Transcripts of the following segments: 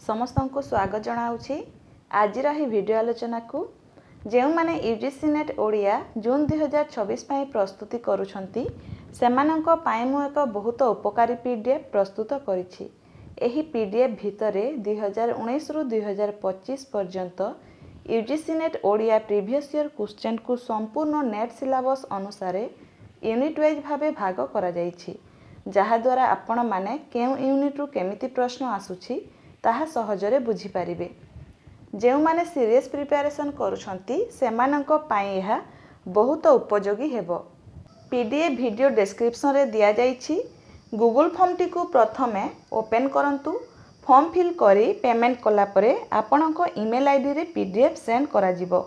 समस्त को स्वागत जनाऊँगी आज भिडियो आलोचना को जो मैंने यूजीसी नेट ओडिया जून 2024 प्रस्तुति करुछंती सेमानंको पाई मु एक बहुत उपकारी पीडीएफ प्रस्तुत करिछि। एही पीडीएफ भितरे 2019 रु 2025 पर्यंत UGC net Odia previous year question को संपूर्ण नेट सिलेबस अनुसार यूनिट वाइज भावे भाग करा जाइछि, जहा द्वारा आपण माने केउ यूनिट रु केमिति प्रश्न आसुछि ताहा सहजरे बुझी पारिबे। जो माने सीरीयस प्रिपरेशन करुछंती सेमानंको पाई यह बहुत उपयोगी हेबो। पीडीएफ वीडियो डिस्क्रिप्शन रे दिया जाइछि। गूगल फॉर्म टी को प्रथमे ओपन करंतु। फॉर्म फिल करी पेमेंट कला परे आपणको ईमेल आईडी रे पीडीएफ सेंड करा जिवो।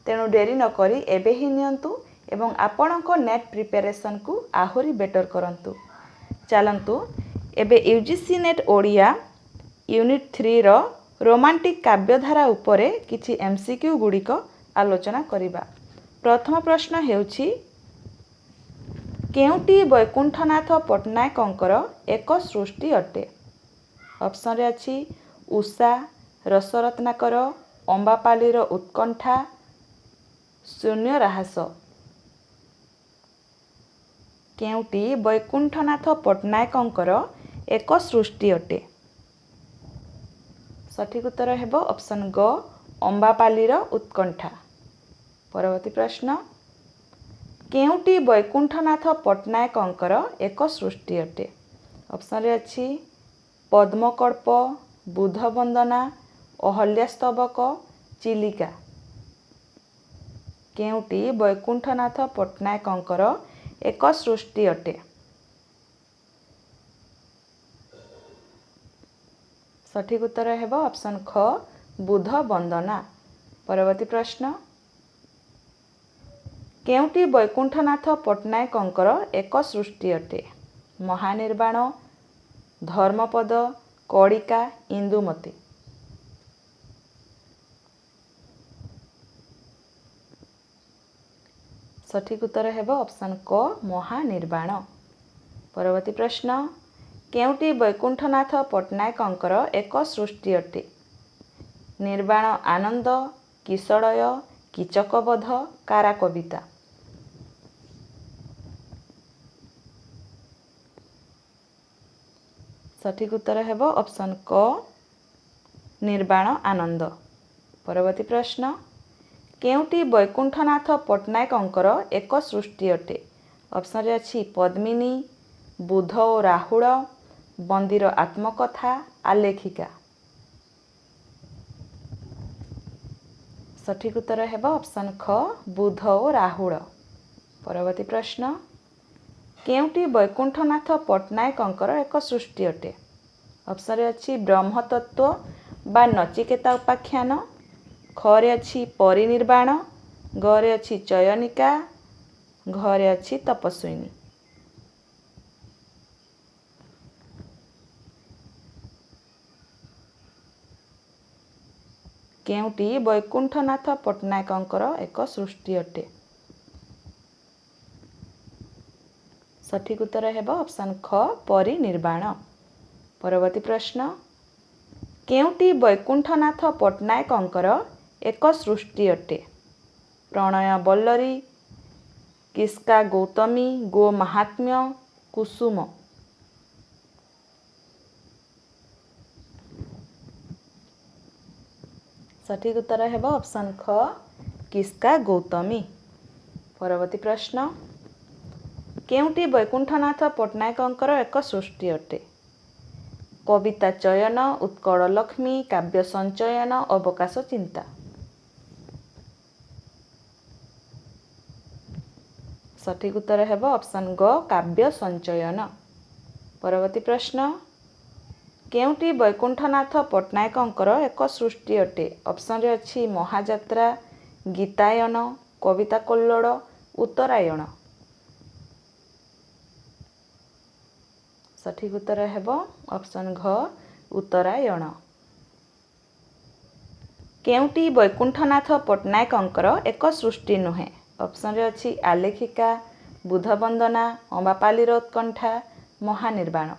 तेणु डेरी न करी एबे ही नियंतु एवं आपणको नेट प्रिपरेशन को आहुरी बेटर करंतु। चलंतु एबे यूजीसी नेट ओडिया यूनिट 3 रो रोमांटिक काव्यधारा उपरे किछि एमसीक्यू गुड़िक आलोचना करिबा। प्रथम प्रश्न हेउछि केउटी वैकुंठनाथ पट्टनायकंकर एक सृष्टि अटे। ऑप्शन रे अछि उषा, रसरत्नाकर, अंबापालीर उत्कंठा, शून्य राहस। केउटी वैकुंठनाथ पट्टनायकंकर एक सृष्टि अटे। सठिक उत्तर हेबो ऑप्शन ग अंबापालीर उत्कंठा। परवर्ती प्रश्न केउटी वैकुंठनाथ पट्टनायकंकर एक सृष्टि अटे। ऑप्शन रे अछि पद्मकल्प, बुधवंदना, अहल्यास्तबक, चिलिका। केउटी वैकुंठनाथ पट्टनायकंकर एक सृष्टि अटे। सठिक उत्तर हेबो ऑप्शन ख बुधवंदना। परवर्ती प्रश्न केउटी वैकुंठनाथ पट्टनायकंकर एक सृष्टि अटे। महानिर्वाण, धर्मपद, कड़िका, इंदुमती। सठिक उत्तर हेबो ऑप्शन क महानिर्वाण। परवर्ती प्रश्न केउटी वैकुंठनाथ पट्टनायकंकर एक सृष्टि अटे। निर्वाण आनंद, किशोरय, कीचकबध, कारा कविता। सठिक उत्तर हेबो ऑप्शन क निर्वाण आनंद। परवर्ती प्रश्न केउटी वैकुंठनाथ पट्टनायकंकर एक सृष्टि अटे। ऑप्शन रे अछि पद्मिनी, बुध ओ राहुल, बंदीर आत्मकथा, आलेखिका। सठिक उत्तर हेबो ऑप्शन ख बुध ओ राहुल। परवर्ती प्रश्न केउटी वैकुंठनाथ पट्टनायकंकर एक सृष्टि अटे। ऑप्शन रे अछि ब्रह्मतत्व बा नचिकेता उपाख्यान, ख रे अछि परिनिर्वाण, ग रे अछि चयनिका, घ रे अछि तपस्विनी। केउटी वैकुंठनाथ पट्टनायकंकर एक सृष्टि अटे। सठिक उत्तर हेबो ऑप्शन ख परिनिर्वाण। परवर्ती प्रश्न केउटी वैकुंठनाथ पट्टनायकंकर एक सृष्टि अटे। प्रणय बल्लरी, किस्का गौतमी, गो महात्म्य, कुसुम। सठिक उत्तर हेबो ऑप्शन ख किस्का गौतमी। परवर्ती प्रश्न केउटी वैकुंठनाथ पट्टनायकंकर एक सृष्टि अटे। कविता चयन, उत्कल लक्ष्मी, काव्य संचयन, अवकाश चिंता। सठिक उत्तर हेबो ऑप्शन ग काव्य संचयन। परवर्ती प्रश्न केउटी वैकुंठनाथ पट्टनायकंकर एक सृष्टि अटे। ऑप्शन रे अछि महाजात्रा, गीतायन, कविता कल्लोड़, उत्तरायण। सठिक उत्तर हेबो ऑप्शन घ उत्तरायण। केउटी वैकुंठनाथ पट्टनायकंकर एक सृष्टि नुहे। ऑप्शन रे अछि आलेखिका, बुधवंदना, अंबापालीर उत्कंठा, 'महानिर्वाण'।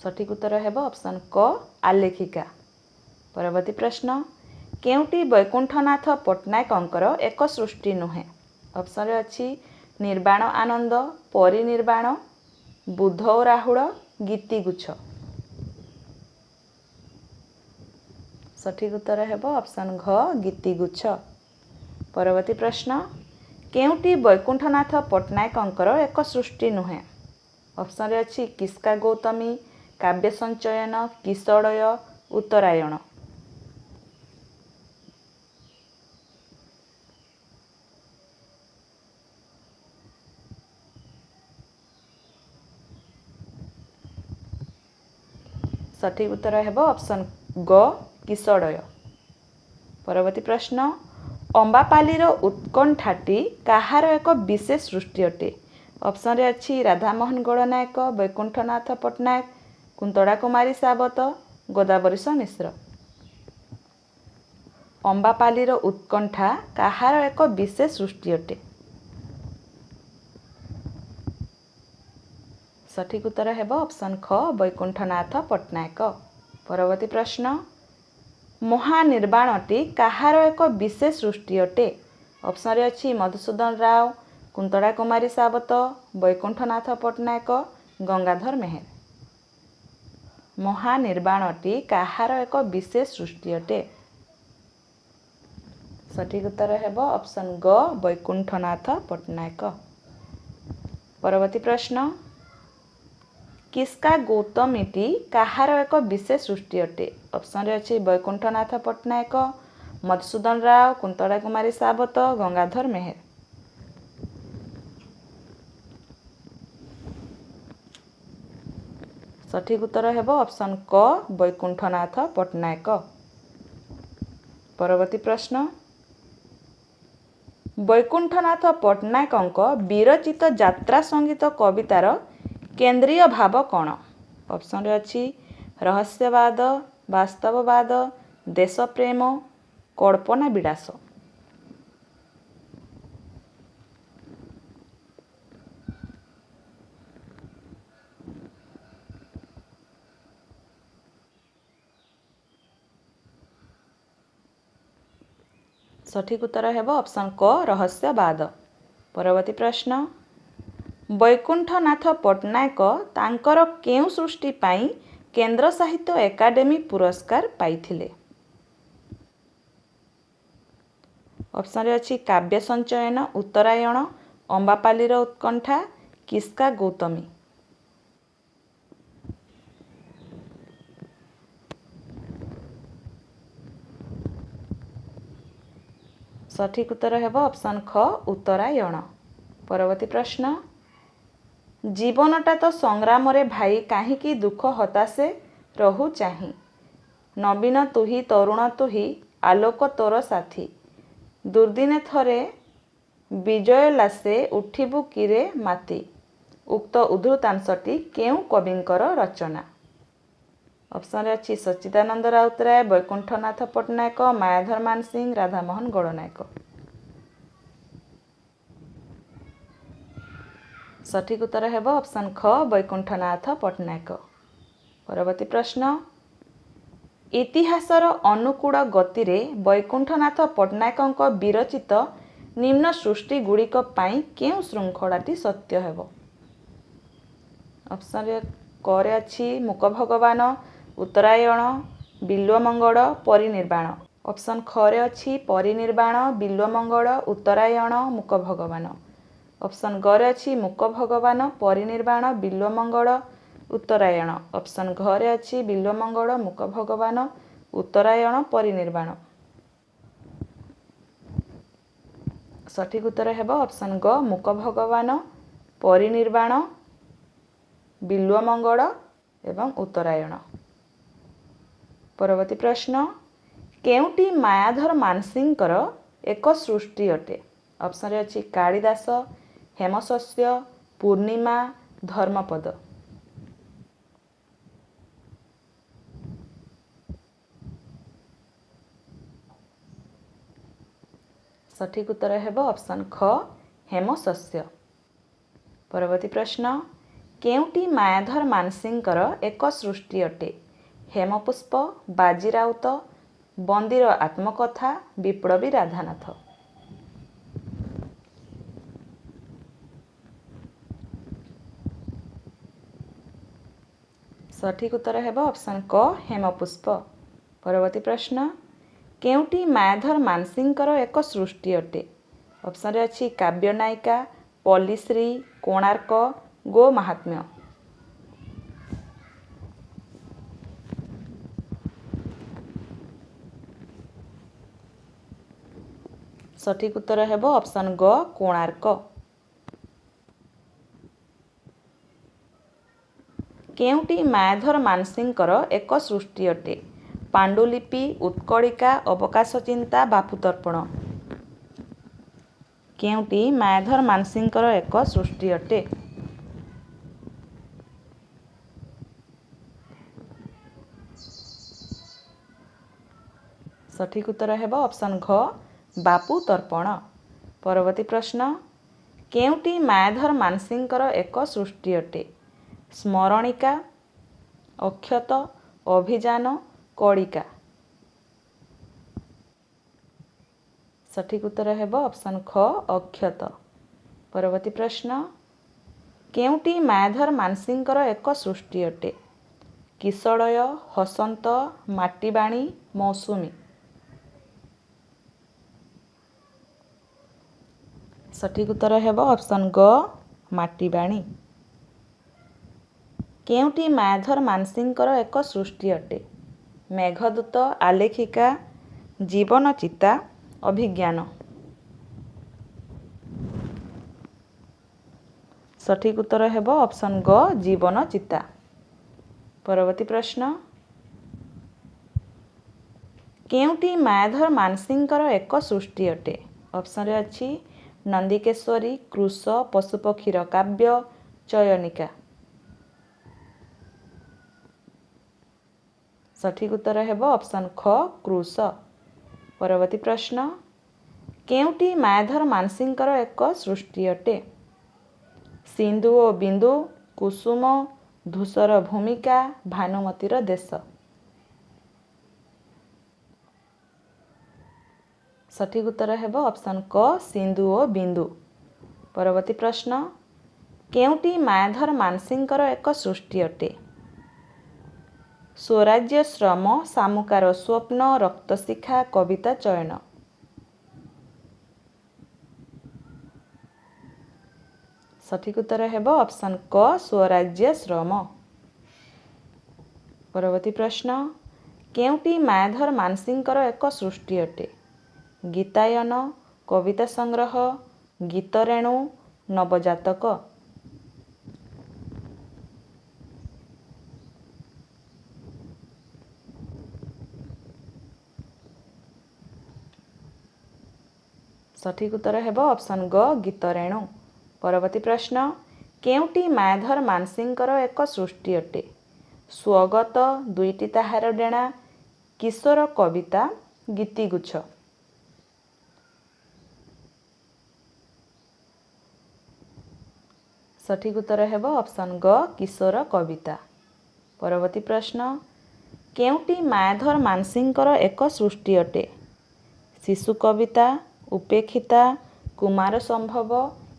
ସଠିକ୍ ଉତ୍ତର ହେବ ଅପସନ୍ କ ଆଲେଖିକା। ପରବର୍ତ୍ତୀ ପ୍ରଶ୍ନ, କେଉଁଟି ବୈକୁଣ୍ଠନାଥ ପଟ୍ଟନାୟକଙ୍କର ଏକ ସୃଷ୍ଟି ନୁହେଁ? ଅପସନ୍ରେ ଅଛି ନିର୍ବାଣ ଆନନ୍ଦ, ପରିନିର୍ବାଣ, ବୁଧ ଓ ରାହୁଳ, ଗୀତିଗୁଚ୍ଛ। ସଠିକ୍ ଉତ୍ତର ହେବ ଅପସନ୍ ଘ ଗୀତିଗୁଚ୍ଛ। ପରବର୍ତ୍ତୀ ପ୍ରଶ୍ନ, କେଉଁଟି ବୈକୁଣ୍ଠନାଥ ପଟ୍ଟନାୟକଙ୍କର ଏକ ସୃଷ୍ଟି ନୁହେଁ? ଅପସନ୍ରେ ଅଛି କିସ୍କା ଗୌତମୀ, କାବ୍ୟ ସଞ୍ଚୟନ, କିଶୋଡ଼ୟ, ଉତ୍ତରାୟଣ। ସଠିକ୍ ଉତ୍ତର ହେବ ଅପସନ୍ ଗ କିଶୋଡ଼ୟ। ପରବର୍ତ୍ତୀ ପ୍ରଶ୍ନ, ଅମ୍ବାପାଲିର ଉତ୍କଣ୍ଠାଟି କାହାର ଏକ ବିଶେଷ ସୃଷ୍ଟି ଅଟେ? ଅପସନ୍ରେ ଅଛି ରାଧାମୋହନ ଗଡ଼ନାୟକ, ବୈକୁଣ୍ଠନାଥ ପଟ୍ଟନାୟକ, କୁନ୍ତଳା କୁମାରୀ ସାବତ, ଗୋଦାବରୀଶ ମିଶ୍ର। ଅମ୍ବାପାଲିର ଉତ୍କଣ୍ଠା କାହାର ଏକ ବିଶେଷ ସୃଷ୍ଟି ଅଟେ? ସଠିକ୍ ଉତ୍ତର ହେବ ଅପସନ୍ ଖ ବୈକୁଣ୍ଠନାଥ ପଟ୍ଟନାୟକ। ପରବର୍ତ୍ତୀ ପ୍ରଶ୍ନ, ମହାନିର୍ବାଣଟି କାହାର ଏକ ବିଶେଷ ସୃଷ୍ଟି ଅଟେ? ଅପସନ୍ରେ ଅଛି ମଧୁସୂଦନ ରାଓ, କୁନ୍ତଳା କୁମାରୀ ସାବତ, ବୈକୁଣ୍ଠନାଥ ପଟ୍ଟନାୟକ, ଗଙ୍ଗାଧର ମେହେର। ମହାନିର୍ବାଣଟି କାହାର ଏକ ବିଶେଷ ସୃଷ୍ଟି ଅଟେ? ସଠିକ୍ ଉତ୍ତର ହେବ ଅପସନ୍ ଗ ବୈକୁଣ୍ଠନାଥ ପଟ୍ଟନାୟକ। ପରବର୍ତ୍ତୀ ପ୍ରଶ୍ନ, କିସ୍କା ଗୌତମୀଟି କାହାର ଏକ ବିଶେଷ ସୃଷ୍ଟି ଅଟେ? ଅପସନ୍ରେ ଅଛି ବୈକୁଣ୍ଠନାଥ ପଟ୍ଟନାୟକ, ମଧୁସୂଦନ ରାଓ, କୁନ୍ତଳା କୁମାରୀ ସାବତ, ଗଙ୍ଗାଧର ମେହେର। ସଠିକ୍ ଉତ୍ତର ହେବ ଅପସନ୍ କ ବୈକୁଣ୍ଠନାଥ ପଟ୍ଟନାୟକ। ପରବର୍ତ୍ତୀ ପ୍ରଶ୍ନ, ବୈକୁଣ୍ଠନାଥ ପଟ୍ଟନାୟକଙ୍କ ବିରଚିତ ଯାତ୍ରା ସଙ୍ଗୀତ କବିତାର କେନ୍ଦ୍ରୀୟ ଭାବ କ'ଣ? ଅପସନ୍ରେ ଅଛି ରହସ୍ୟବାଦ, ବାସ୍ତବବାଦ, ଦେଶପ୍ରେମ, କଳ୍ପନା ବିଳାସ। ସଠିକ୍ ଉତ୍ତର ହେବ ଅପସନ୍ କ ରହସ୍ୟବାଦ। ପରବର୍ତ୍ତୀ ପ୍ରଶ୍ନ, ବୈକୁଣ୍ଠନାଥ ପଟ୍ଟନାୟକ ତାଙ୍କର କେଉଁ ସୃଷ୍ଟି ପାଇଁ କେନ୍ଦ୍ର ସାହିତ୍ୟ ଏକାଡେମୀ ପୁରସ୍କାର ପାଇଥିଲେ? ଅପସନ୍ରେ ଅଛି କାବ୍ୟ ସଞ୍ଚୟନ, ଉତ୍ତରାୟଣ, ଅମ୍ବାପାଲିର ଉତ୍କଣ୍ଠା, କିସ୍କା ଗୌତମୀ। ସଠିକ୍ ଉତ୍ତର ହେବ ଅପସନ୍ ଖ ଉତ୍ତରାୟଣ। ପରବର୍ତ୍ତୀ ପ୍ରଶ୍ନ, ଜୀବନଟା ତ ସଂଗ୍ରାମରେ ଭାଇ କାହିଁକି ଦୁଃଖ ହତାଶେ ରହୁ ଚାହିଁ? ନବୀନ ତୁହି ତରୁଣ ତୁହି ଆଲୋକ ତୋର ସାଥୀ, ଦୁର୍ଦିନେ ଥରେ ବିଜୟ ଲାସେ ଉଠିବୁ କିରେ ମାତି। ଉକ୍ତ ଉଦ୍ଧୃତାଂଶଟି କେଉଁ କବିଙ୍କର ରଚନା? ଅପସନ୍ରେ ଅଛି ସଚ୍ଚିଦାନନ୍ଦ ରାଉତରାୟ, ବୈକୁଣ୍ଠନାଥ ପଟ୍ଟନାୟକ, ମାୟାଧର ମାନସିଂହ, ରାଧାମୋହନ ଗଡ଼ନାୟକ। ସଠିକ୍ ଉତ୍ତର ହେବ ଅପସନ୍ ଖ ବୈକୁଣ୍ଠନାଥ ପଟ୍ଟନାୟକ। ପରବର୍ତ୍ତୀ ପ୍ରଶ୍ନ, ଇତିହାସର ଅନୁକୂଳ ଗତିରେ ବୈକୁଣ୍ଠନାଥ ପଟ୍ଟନାୟକଙ୍କ ବିରଚିତ ନିମ୍ନ ସୃଷ୍ଟିଗୁଡ଼ିକ ପାଇଁ କେଉଁ ଶୃଙ୍ଖଳାଟି ସତ୍ୟ ହେବ? ଅପସନ୍ରେ କରେ ଅଛି ମୂକ ଭଗବାନ, ଉତ୍ତରାୟଣ, ବିଲ୍ୱମଙ୍ଗଳ, ପରିନିର୍ବାଣ। ଅପସନ୍ ଖରେ ଅଛି ପରିନିର୍ବାଣ, ବିଲ୍ୱମଙ୍ଗଳ, ଉତ୍ତରାୟଣ, ମୂକ ଭଗବାନ। ଅପସନ୍ ଗରେ ଅଛି ମୂକ ଭଗବାନ, ପରିନିର୍ବାଣ, ବିଲ୍ୱମଙ୍ଗଳ, ଉତ୍ତରାୟଣ। ଅପସନ୍ ଘରେ ଅଛି ବିଲ୍ୱମଙ୍ଗଳ, ମୂକ ଭଗବାନ, ଉତ୍ତରାୟଣ, ପରିନିର୍ବାଣ। ସଠିକ୍ ଉତ୍ତର ହେବ ଅପସନ୍ ଗ ମୂକ ଭଗବାନ, ପରିନିର୍ବାଣ, ବିଲ୍ୱମଙ୍ଗଳ ଏବଂ ଉତ୍ତରାୟଣ। ପରବର୍ତ୍ତୀ ପ୍ରଶ୍ନ, କେଉଁଟି ମାୟାଧର ମାନସିଂହଙ୍କର ଏକ ସୃଷ୍ଟି ଅଟେ? ଅପସନ୍ରେ ଅଛି କାଳିଦାସ, ହେମଶସ୍ୟ, ପୂର୍ଣ୍ଣିମା, ଧର୍ମପଦ। ସଠିକ୍ ଉତ୍ତର ହେବ ଅପସନ୍ ଖ ହେମଶସ୍ୟ। ପରବର୍ତ୍ତୀ ପ୍ରଶ୍ନ, କେଉଁଟି ମାୟାଧର ମାନସିଂହଙ୍କର ଏକ ସୃଷ୍ଟି ଅଟେ? ହେମପୁଷ୍ପ, ବାଜିରାଉତ, ବନ୍ଦୀର ଆତ୍ମକଥା, ବିପ୍ଳବୀ ରାଧାନାଥ। ସଠିକ୍ ଉତ୍ତର ହେବ ଅପସନ୍ କ ହେମପୁଷ୍ପ। ପରବର୍ତ୍ତୀ ପ୍ରଶ୍ନ, କେଉଁଟି ମାୟାଧର ମାନସିଂହଙ୍କର ଏକ ସୃଷ୍ଟି ଅଟେ? ଅପସନ୍ରେ ଅଛି କାବ୍ୟ ନାୟିକା, ପଲ୍ଲୀଶ୍ରୀ, କୋଣାର୍କ, ଗୋ ମାହାତ୍ମ୍ୟ। ସଠିକ୍ ଉତ୍ତର ହେବ ଅପସନ୍ ଗ କୋଣାର୍କ। କେଉଁଟି ମାୟାଧର ମାନସିଂହଙ୍କର ଏକ ସୃଷ୍ଟି ଅଟେ? ପାଣ୍ଡୁଲିପି, ଉତ୍କଳିକା, ଅବକାଶ ଚିନ୍ତା, ବାପୁତର୍ପଣ। କେଉଁଟି ମାୟାଧର ମାନସିଂହଙ୍କର ଏକ ସୃଷ୍ଟି ଅଟେ? ସଠିକ୍ ଉତ୍ତର ହେବ ଅପସନ୍ ଘ ବାପୁତର୍ପଣ। ପରବର୍ତ୍ତୀ ପ୍ରଶ୍ନ, କେଉଁଟି ମାୟାଧର ମାନସିଂହଙ୍କର ଏକ ସୃଷ୍ଟି ଅଟେ? ସ୍ମରଣିକା, ଅକ୍ଷତ, ଅଭିଯାନ, କଳିକା। ସଠିକ୍ ଉତ୍ତର ହେବ ଅପସନ୍ ଖ ଅକ୍ଷତ। ପରବର୍ତ୍ତୀ ପ୍ରଶ୍ନ, କେଉଁଟି ମାୟାଧର ମାନସିଂହଙ୍କର ଏକ ସୃଷ୍ଟି ଅଟେ? କିଶଳୟ, ହସନ୍ତ, ମାଟିବାଣୀ, ମୌସୁମୀ। ସଠିକ୍ ଉତ୍ତର ହେବ ଅପସନ୍ ଗ ମାଟିବାଣୀ। କେଉଁଟି ମାୟାଧର ମାନସିଂହଙ୍କର ଏକ ସୃଷ୍ଟି ଅଟେ? ମେଘଦୂତ, ଆଲେଖିକା, ଜୀବନ ଚିତା, ଅଭିଜ୍ଞାନ। ସଠିକ୍ ଉତ୍ତର ହେବ ଅପସନ୍ ଗ ଜୀବନ ଚିତା। ପରବର୍ତ୍ତୀ ପ୍ରଶ୍ନ, କେଉଁଟି ମାୟାଧର ମାନସିଂହଙ୍କର ଏକ ସୃଷ୍ଟି ଅଟେ? ଅପସନ୍ରେ ଅଛି ନନ୍ଦିକେଶ୍ୱରୀ, କୃଶ, ପଶୁପକ୍ଷୀର କାବ୍ୟ, ଚୟନିକା। ସଠିକ୍ ଉତ୍ତର ହେବ ଅପସନ୍ ଖ କୃଶ। ପରବର୍ତ୍ତୀ ପ୍ରଶ୍ନ, କେଉଁଟି ମାୟାଧର ମାନସିଂହଙ୍କର ଏକ ସୃଷ୍ଟି ଅଟେ? ସିନ୍ଧୁ ଓ ବିନ୍ଦୁ, କୁସୁମ, ଧୂସର ଭୂମିକା, ଭାନୁମତୀର ଦେଶ। ସଠିକ୍ ଉତ୍ତର ହେବ ଅପସନ୍ କ ସିନ୍ଧୁ ଓ ବିନ୍ଦୁ। ପରବର୍ତ୍ତୀ ପ୍ରଶ୍ନ, କେଉଁଟି ମାୟାଧର ମାନସିଂହଙ୍କର ଏକ ସୃଷ୍ଟି ଅଟେ? ସ୍ୱରାଜ୍ୟ ଶ୍ରମ, ଶାମୁକାର ସ୍ୱପ୍ନ, ରକ୍ତଶିଖା, କବିତା ଚୟନ। ସଠିକ୍ ଉତ୍ତର ହେବ ଅପସନ୍ କ ସ୍ୱରାଜ୍ୟ ଶ୍ରମ। ପରବର୍ତ୍ତୀ ପ୍ରଶ୍ନ, କେଉଁଟି ମାୟାଧର ମାନସିଂହଙ୍କର ଏକ ସୃଷ୍ଟି ଅଟେ? ଗୀତାୟନ, କବିତା ସଂଗ୍ରହ, ଗୀତରେଣୁ, ନବଜାତକ। ସଠିକ୍ ଉତ୍ତର ହେବ ଅପସନ୍ ଗ ଗୀତରେଣୁ। ପରବର୍ତ୍ତୀ ପ୍ରଶ୍ନ, କେଉଁଟି ମାୟାଧର ମାନସିଂହଙ୍କର ଏକ ସୃଷ୍ଟି ଅଟେ? ସ୍ୱଗତ, ଦୁଇଟି ତାହାର ଡେଣା, କିଶୋର କବିତା, ଗୀତିଗୁଚ୍ଛ। ସଠିକ୍ ଉତ୍ତର ହେବ ଅପସନ୍ ଗ କିଶୋର କବିତା। ପରବର୍ତ୍ତୀ ପ୍ରଶ୍ନ, କେଉଁଟି ମାୟାଧର ମାନସିଂହଙ୍କର ଏକ ସୃଷ୍ଟି ଅଟେ? ଶିଶୁ କବିତା, ଉପେକ୍ଷିତା, କୁମାର ସମ୍ଭବ,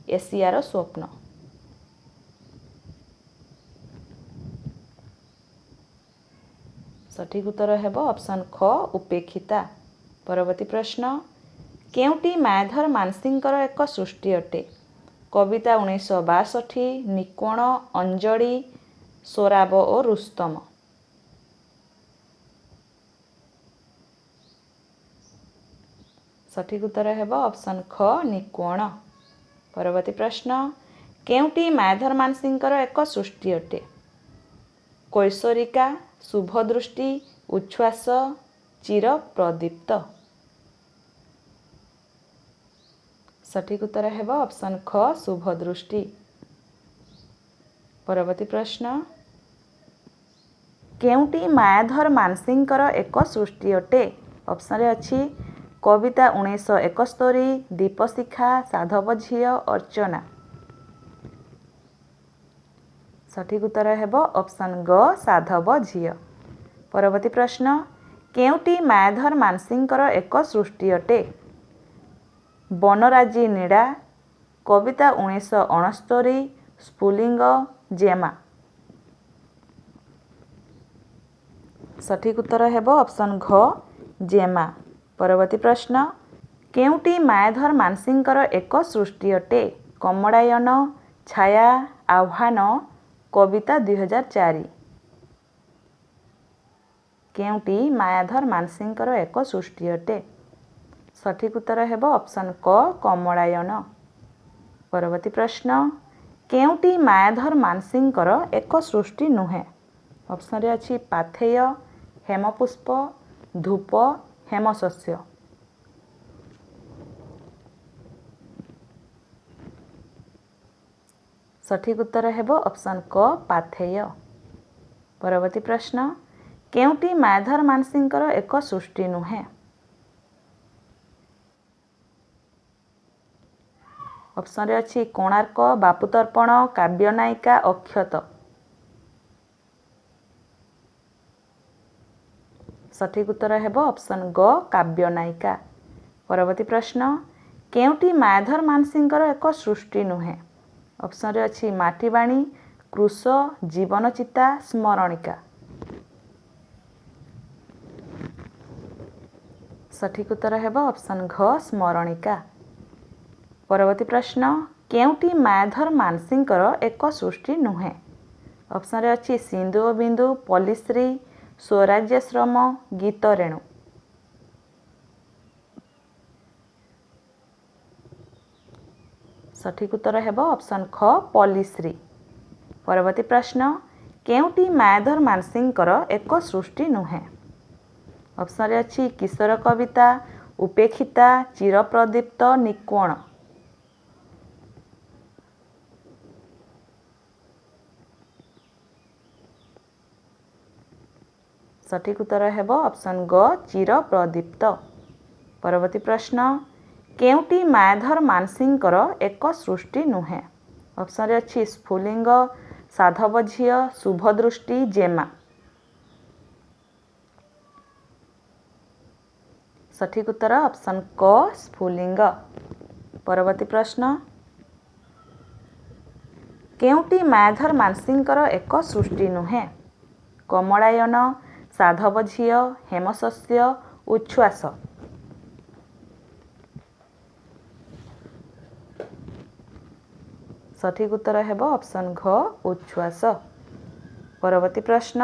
ଏସିଆର ସ୍ୱପ୍ନ। ସଠିକ୍ ଉତ୍ତର ହେବ ଅପସନ୍ ଖ ଉପେକ୍ଷିତା। ପରବର୍ତ୍ତୀ ପ୍ରଶ୍ନ, କେଉଁଟି ମାୟାଧର ମାନସିଂହଙ୍କର ଏକ ସୃଷ୍ଟି ଅଟେ? କବିତା 1962, ନିକୋଣ, ଅଞ୍ଜଳି, ସୋରାବ ଓ ରୁସ୍ତମ। ସଠିକ୍ ଉତ୍ତର ହେବ ଅପସନ୍ ଖ ନିକୋଣ। ପରବର୍ତ୍ତୀ ପ୍ରଶ୍ନ, କେଉଁଟି ମାୟାଧର ମାନସିଂହଙ୍କର ଏକ ସୃଷ୍ଟି ଅଟେ? କୈଶୋରିକା, ଶୁଭଦୃଷ୍ଟି, ଉଚ୍ଛ୍ୱାସ, ଚିର ପ୍ରଦୀପ୍ତ। ସଠିକ୍ ଉତ୍ତର ହେବ ଅପସନ୍ ଖ ଶୁଭଦୃଷ୍ଟି। ପରବର୍ତ୍ତୀ ପ୍ରଶ୍ନ, କେଉଁଟି ମାୟାଧର ମାନସିଂହଙ୍କର ଏକ ସୃଷ୍ଟି ଅଟେ? ଅପସନ୍ରେ ଅଛି କବିତା 1971, ଦୀପଶିଖା, ସାଧବ ଝିଅ, ଅର୍ଚ୍ଚନା। ସଠିକ୍ ଉତ୍ତର ହେବ ଅପସନ୍ ଗ ସାଧବ ଝିଅ। ପରବର୍ତ୍ତୀ ପ୍ରଶ୍ନ କେଉଁଟି ମାୟାଧର ମାନସିଂଙ୍କର ଏକ ସୃଷ୍ଟି ଅଟେ? ବନରାଜି ନୀଡ଼ା, କବିତା 1969, ସ୍ଫୁଲିଙ୍ଗ, ଜେମା। ସଠିକ୍ ଉତ୍ତର ହେବ ଅପସନ୍ ଘ ଜେମା। ପରବର୍ତ୍ତୀ ପ୍ରଶ୍ନ କେଉଁଟି ମାୟାଧର ମାନସିଂଙ୍କର ଏକ ସୃଷ୍ଟି ଅଟେ? କମଳାୟନ, ଛାୟା, ଆହ୍ୱାନ, କବିତା 2004। କେଉଁଟି ମାୟାଧର ମାନସିଂଙ୍କର ଏକ ସୃଷ୍ଟି ଅଟେ? ସଠିକ୍ ଉତ୍ତର ହେବ ଅପସନ୍ କ କମଳାୟନ। ପରବର୍ତ୍ତୀ ପ୍ରଶ୍ନ କେଉଁଟି ମାୟାଧର ମାନସିଂଙ୍କର ଏକ ସୃଷ୍ଟି ନୁହେଁ? ଅପସନ୍ରେ ଅଛି ପାଥେୟ, ହେମପୁଷ୍ପ, ଧୂପ, ହେମଶସ୍ୟ। ସଠିକ୍ ଉତ୍ତର ହେବ ଅପସନ୍ କ ପାଥେୟ। ପରବର୍ତ୍ତୀ ପ୍ରଶ୍ନ କେଉଁଟି ମାୟାଧର ମାନସିଂଙ୍କର ଏକ ସୃଷ୍ଟି ନୁହେଁ? ଅପସନ୍ରେ ଅଛି କୋଣାର୍କ, ବାପୁତର୍ପଣ, କାବ୍ୟନାୟିକା, ଅକ୍ଷତ। ସଠିକ୍ ଉତ୍ତର ହେବ ଅପସନ୍ ଗ କାବ୍ୟନାୟିକା। ପରବର୍ତ୍ତୀ ପ୍ରଶ୍ନ କେଉଁଟି ମାୟାଧର ମାନସିଂଙ୍କର ଏକ ସୃଷ୍ଟି ନୁହେଁ? ଅପସନ୍ରେ ଅଛି ମାଟିବାଣୀ, କୃଶ, ଜୀବନଚିତା, ସ୍ମରଣିକା। ସଠିକ୍ ଉତ୍ତର ହେବ ଅପସନ୍ ଘ ସ୍ମରଣିକା। ପରବର୍ତ୍ତୀ ପ୍ରଶ୍ନ କେଉଁଟି ମାୟାଧର ମାନସିଂଙ୍କର ଏକ ସୃଷ୍ଟି ନୁହେଁ? ଅପସନ୍ରେ ଅଛି ସିନ୍ଧୁ ଓ ବିନ୍ଦୁ, ପଲ୍ଲୀଶ୍ରୀ, ସ୍ୱରାଜ୍ୟାଶ୍ରମ, ଗୀତ ରେଣୁ। ସଠିକ୍ ଉତ୍ତର ହେବ ଅପସନ୍ ଖ ପଲ୍ଲୀଶ୍ରୀ। ପରବର୍ତ୍ତୀ ପ୍ରଶ୍ନ କେଉଁଟି ମାୟାଧର ମାନସିଂଙ୍କର ଏକ ସୃଷ୍ଟି ନୁହେଁ? ଅପସନ୍ରେ ଅଛି କିଶୋର କବିତା, ଉପେକ୍ଷିତା, ଚିରପ୍ରଦୀପ୍ତ, ନିକ୍ୱଣ। ସଠିକ୍ ଉତ୍ତର ହେବ ଅପସନ୍ ଗ ଚିରପ୍ରଦୀପ୍ତ। ପରବର୍ତ୍ତୀ ପ୍ରଶ୍ନ କେଉଁଟି ମାୟାଧର ମାନସିଂଙ୍କର ଏକ ସୃଷ୍ଟି ନୁହେଁ? ଅପସନ୍ରେ ଅଛି ସ୍ଫୁଲିଙ୍ଗ, ସାଧବ ଝିଅ, ଶୁଭଦୃଷ୍ଟି, ଜେମା। ସଠିକ୍ ଉତ୍ତର ଅପସନ୍ କ ସ୍ଫୁଲିଙ୍ଗ। ପରବର୍ତ୍ତୀ ପ୍ରଶ୍ନ କେଉଁଟି ମାୟାଧର ମାନସିଂଙ୍କର ଏକ ସୃଷ୍ଟି ନୁହେଁ? କମଳାୟନ, ସାଧବ ଝିଅ, ହେମଶସ୍ୟ, ଉଚ୍ଛ୍ୱାସ। ସଠିକ୍ ଉତ୍ତର ହେବ ଅପସନ୍ ଘ ଉଚ୍ଛ୍ୱାସ। ପରବର୍ତ୍ତୀ ପ୍ରଶ୍ନ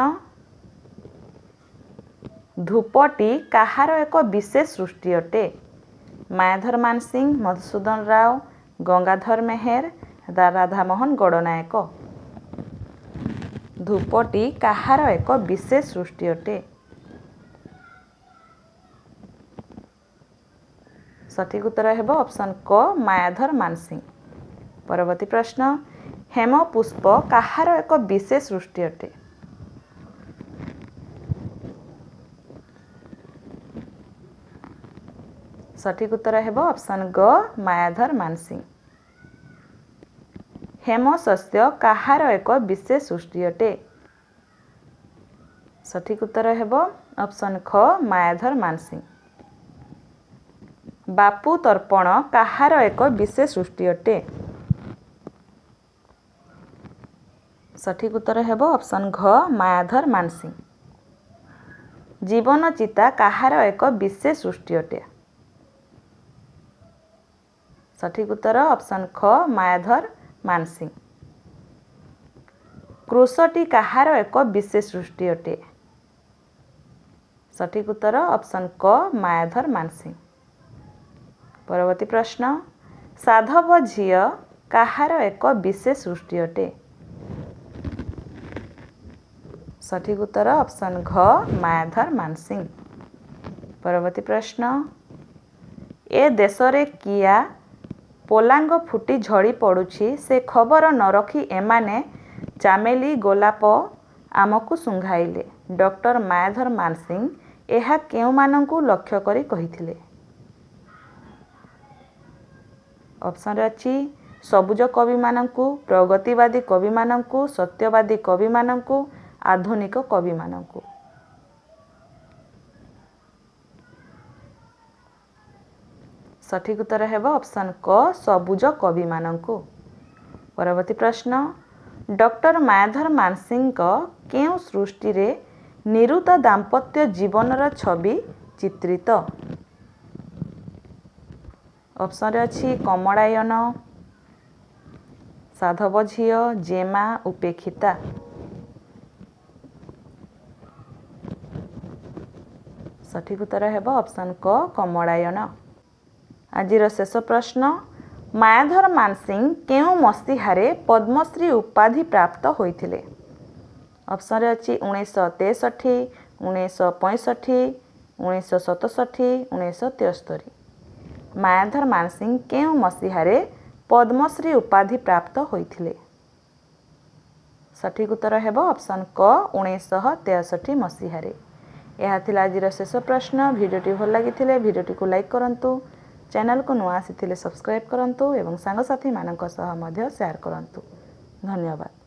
ଧୂପଟି କାହାର ଏକ ବିଶେଷ ସୃଷ୍ଟି ଅଟେ? ମାୟାଧର ମାନସିଂ, ମଧୁସୂଦନ ରାଓ, ଗଙ୍ଗାଧର ମେହେର, ରାଧାମୋହନ ଗଡ଼ନାୟକ। ଧୂପଟି କାହାର ଏକ ବିଶେଷ ସୃଷ୍ଟି ଅଟେ? ସଠିକ୍ ଉତ୍ତର ହେବ ଅପସନ୍ କ ମାୟାଧର ମାନସିଂ। ପରବର୍ତ୍ତୀ ପ୍ରଶ୍ନ ହେମପୁଷ୍ପ କାହାର ଏକ ବିଶେଷ ସୃଷ୍ଟି ଅଟେ? ସଠିକ୍ ଉତ୍ତର ହେବ ଅପସନ୍ ଗ ମାୟାଧର ମାନସିଂ। ହେମଶସ୍ୟ କାହାର ଏକ ବିଶେଷ ସୃଷ୍ଟି ଅଟେ? ସଠିକ୍ ଉତ୍ତର ହେବ ଅପସନ୍ ଖ ମାୟାଧର ମାନସିଂ। ବାପୁତର୍ପଣ କାହାର ଏକ ବିଶେଷ ସୃଷ୍ଟି ଅଟେ? ସଠିକ୍ ଉତ୍ତର ହେବ ଅପସନ୍ ଘ ମାୟାଧର ମାନସିଂ। ଜୀବନଚିତା କାହାର ଏକ ବିଶେଷ ସୃଷ୍ଟି ଅଟେ? ସଠିକ୍ ଉତ୍ତର ଅପସନ୍ ଖ ମାୟାଧର ମାନସିଂ। କୃଶଟି କାହାର ଏକ ବିଶେଷ ସୃଷ୍ଟି ଅଟେ? ସଠିକ୍ ଉତ୍ତର ଅପସନ୍ କ ମାୟାଧର ମାନସିଂ। ପରବର୍ତ୍ତୀ ପ୍ରଶ୍ନ ସାଧବ ଝିଅ କାହାର ଏକ ବିଶେଷ ସୃଷ୍ଟି ଅଟେ? ସଠିକ୍ ଉତ୍ତର ଅପସନ୍ ଘ ମାୟାଧର ମାନସିଂ। ପରବର୍ତ୍ତୀ ପ୍ରଶ୍ନ ଏ ଦେଶରେ କିଆ ପୋଲାଙ୍ଗ ଫୁଟି ଝଡ଼ି ପଡ଼ୁଛି ସେ ଖବର ନ ରଖି ଏମାନେ ଚାମେଲି ଗୋଲାପ ଆମକୁ ଶୁଙ୍ଘାଇଲେ। ଡକ୍ଟର ମାୟାଧର ମାନସିଂ ଏହା କେଉଁମାନଙ୍କୁ ଲକ୍ଷ୍ୟ କରି କହିଥିଲେ? ଅପସନ୍ରେ ଅଛି ସବୁଜ କବିମାନଙ୍କୁ, ପ୍ରଗତିବାଦୀ କବିମାନଙ୍କୁ, ସତ୍ୟବାଦୀ କବିମାନଙ୍କୁ, ଆଧୁନିକ କବିମାନଙ୍କୁ। ସଠିକ ଉତ୍ତର ହେବ ଅପସନ୍ କ ସବୁଜ କବିମାନଙ୍କୁ। ପରବର୍ତ୍ତୀ ପ୍ରଶ୍ନ, ଡକ୍ଟର ମାୟାଧର ମାନସିଂହଙ୍କ କେଉଁ ସୃଷ୍ଟିରେ ନିରୁତ ଦାମ୍ପତ୍ୟ ଜୀବନର ଛବି ଚିତ୍ରିତ? ଅପସନରେ ଅଛି କମଳାୟନ, ସାଧବ ଝିଅ, ଜେମା, ଉପେକ୍ଷିତା। ସଠିକ ଉତ୍ତର ହେବ ଅପସନ୍ କ କମଳାୟନ। ଆଜିର ଶେଷ ପ୍ରଶ୍ନ, ମାୟାଧର ମାନସିଂହ କେଉଁ ମସିହାରେ ପଦ୍ମଶ୍ରୀ ଉପାଧି ପ୍ରାପ୍ତ ହୋଇଥିଲେ? ଅପସନରେ ଅଛି 1963, 1965, 1967, 1973। ମାୟାଧର ମାନସିଂହ କେଉଁ ମସିହାରେ ପଦ୍ମଶ୍ରୀ ଉପାଧି ପ୍ରାପ୍ତ ହୋଇଥିଲେ? ସଠିକ ଉତ୍ତର ହେବ ଅପସନ୍ କ 1963 ମସିହାରେ। ଏହା ଥିଲା ଆଜିର ଶେଷ ପ୍ରଶ୍ନ। ଭିଡ଼ିଓଟି ଭଲ ଲାଗିଥିଲେ ଭିଡ଼ିଓଟିକୁ ଲାଇକ୍ କରନ୍ତୁ, ଚ୍ୟାନେଲକୁ ନୂଆ ଆସିଥିଲେ ସବସ୍କ୍ରାଇବ୍ କରନ୍ତୁ ଏବଂ ସାଙ୍ଗସାଥିମାନଙ୍କ ସହ ମଧ୍ୟ ସେୟାର କରନ୍ତୁ। ଧନ୍ୟବାଦ।